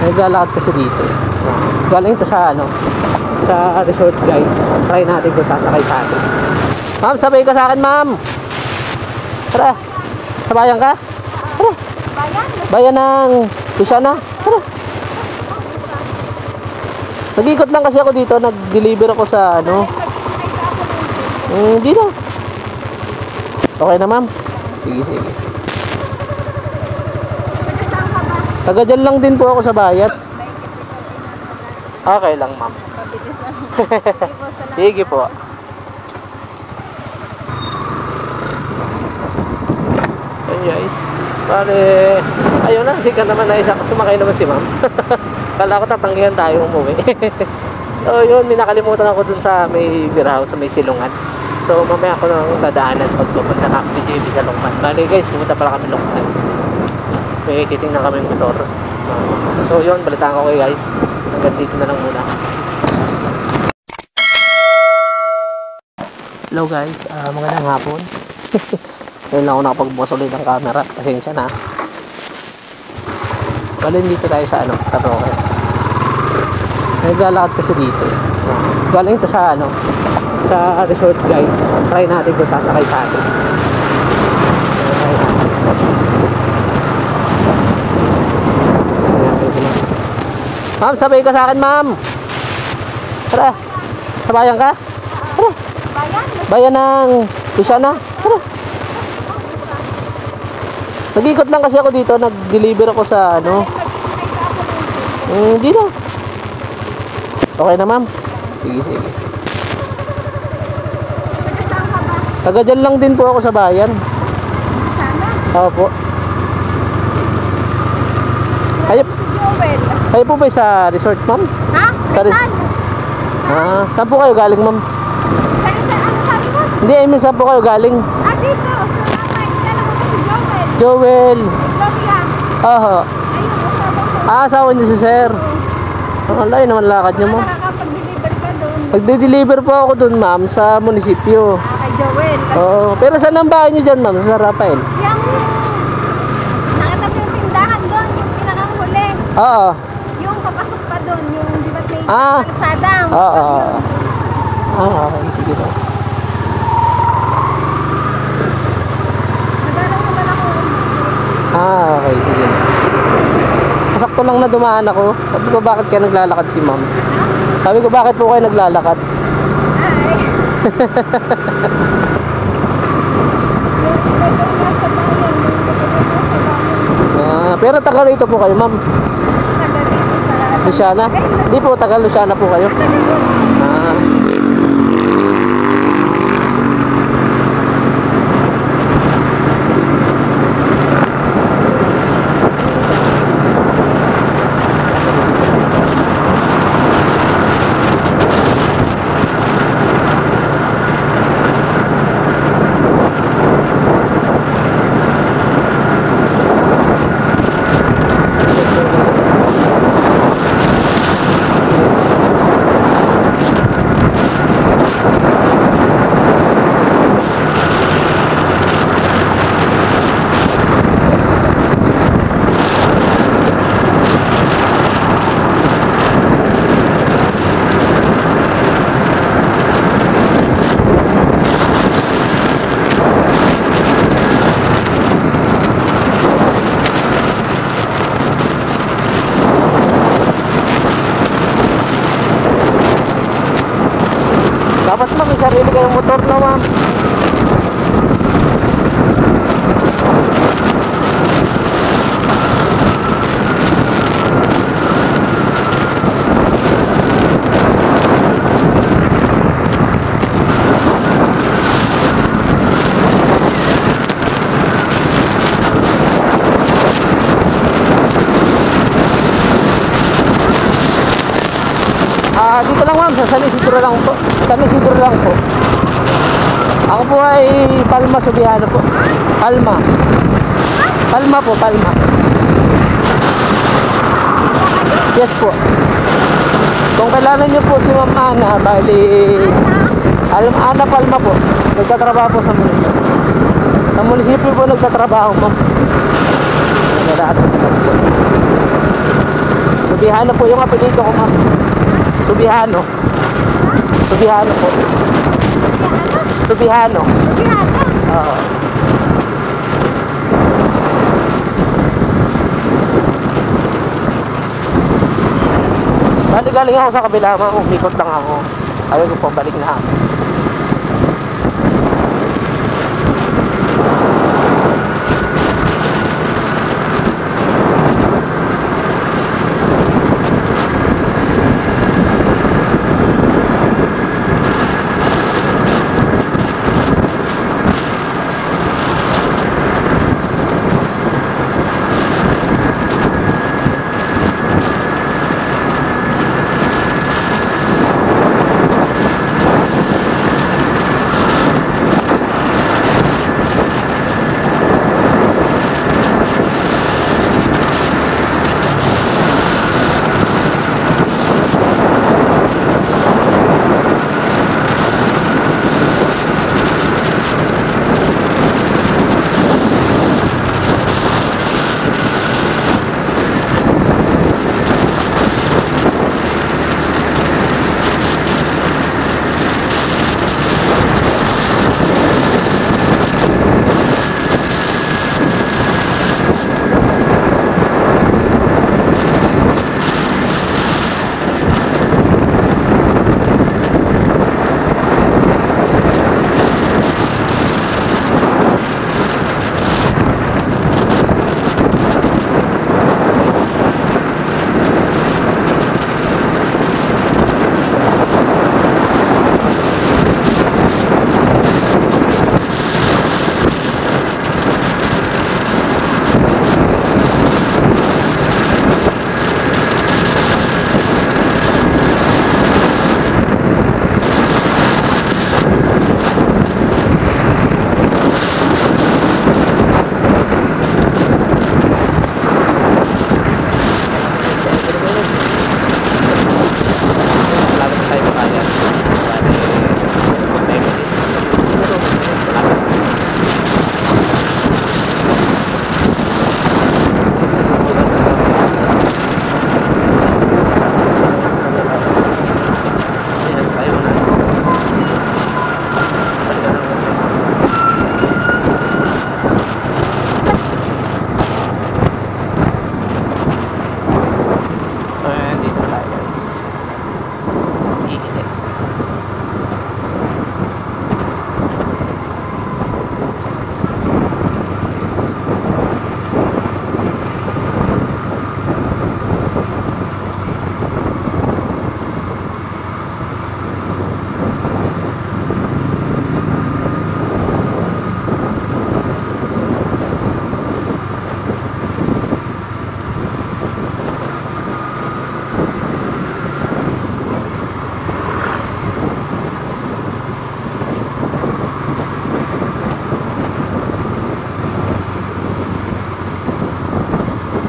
Naglalakad kasi dito eh. Galing ito sa ano, sa resort guys. Try natin kung sasakay sa atin. Ma'am, sabay ka sa akin ma'am. Tara, sabayan ka? Tara. Bayan ng Luciana. Tara. Nag-ikot lang kasi ako dito. Nag-deliver ako sa ano. Dito. Okay na ma'am. Sige, sige. Taga dyan lang din po ako sa bayat. Okay lang ma'am. Sige po. Ayun guys. Pare, ayun na, sikat naman na isa. Sumakay naman si ma'am. Kala ko tatanggihan tayo umuwi. So yun, may nakalimutan ako dun sa may beer house, sa may silungan. So mamaya ako nang dadaanan pag pupunta na kami dito sa Lukman. Bali guys, pumunta pala kami Lukman. May titingnan kami ng motor. So yun, balitaan ko kayo guys. Hanggang dito na lang muna. Hello guys, magandang hapon. Ngayon lang ako nakapagbukas ulit ng camera. Pasensya na. Bali dito tayo sa ano, sa Roque. Naglalakad kasi dito eh. Galing ito sa ano, sa resort guys. Try natin kung sasakay sa atin. Ma'am, sabay ka sa akin ma'am. Tara. Sabayan ka? Tara. Bayan ng Luciana. Tara. Nag-ikot lang kasi ako dito. Nag-deliver ako sa ano. Dito. Okay na ma'am. Sige, sige. Taga dyan lang din po ako sa bayan. Opo. Kayo po ba sa resort ma'am? Ha? Saan? Saan po kayo galing ma'am? Ano sabi mo? Hindi, I mean saan po kayo galing? Dito. Kailan mo si Joel? Joel. Gloria. Oho. Ayun, kasama ko. Asawa niyo si sir. Ang layo naman lakad niyo ma'am. Nakakapag-deliver ka doon. Nagde-deliver po ako dun ma'am sa munisipyo. Kay Joel. Oo. Pero saan ang bahay niyo dyan ma'am? Sa Rafael? Yung nakatabi yung tindahan doon, yung pinakang huli. Oo. Yung papasok pa doon, yung di ba may kalsada. Oo. Okay, sige po. Nagalaw naman ako. Okay, sige. Sakto lang na dumaan ako. Sabi ko bakit kaya naglalakad si ma'am? Sabi ko bakit po kayo naglalakad? Ay. Pero taga rito po kayo ma'am? Luciana? Hindi po, taga Luciana po kayo? Dapat ma'am, may sarili kayong motor na ma'am. Dito lang ma'am, sa San Isidro lang po. San Isidro lang po. Ako po ay Palma Subiano po. Palma. Palma po, Palma. Yes po. Kung kailangan nyo po si Ma'am Ana, bali Ana Palma po. Nagtatrabaho po sa munisipyo. Sa munisipyo po nagtatrabaho ma'am. Naglahat po. Subihano po yung apelido ko, ma'am. Subihano. Subihano po. Subihano. Subihano? Oo. Bali galing ako sa kabila, ma'am. Umikot lang ako. Ayaw ko pabalik na ako.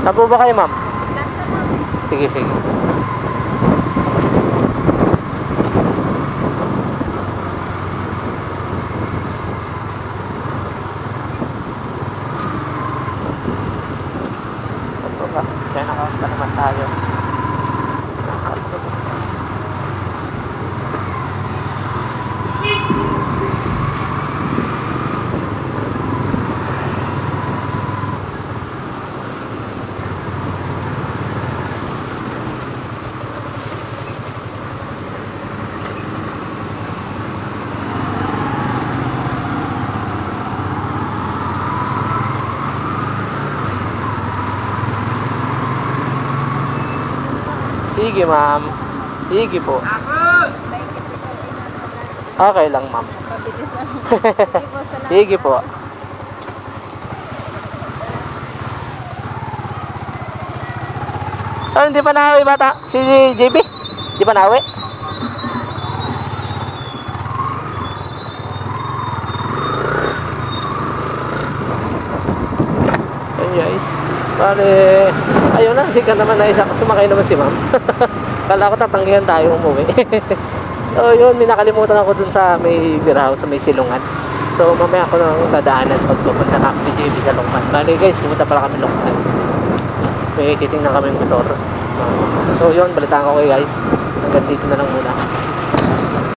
Saan po ba kayo, ma'am? Sige, sige. Saan po ba? Kaya nakakasta naman tayo. Sige, ma'am. Sige po. Okay lang, ma'am. Sige po. So, hindi pa nahawi bata? Si JB? Hindi pa nahawi? Hey guys. Bale, ayun na, sikat naman na isa. Sumakay naman si ma'am. Kala ko tatanggihan tayo umuwi. So yun, may nakalimutan ako dun sa may beer house, sa may silungan. So mamaya ako nang dadaanan pag pupunta na kami JB sa Lukman. Bale guys, pumunta pala kami Lukman. May titingnan kami ng motor. So yun, balitaan ko kayo guys. Hanggang dito na lang muna.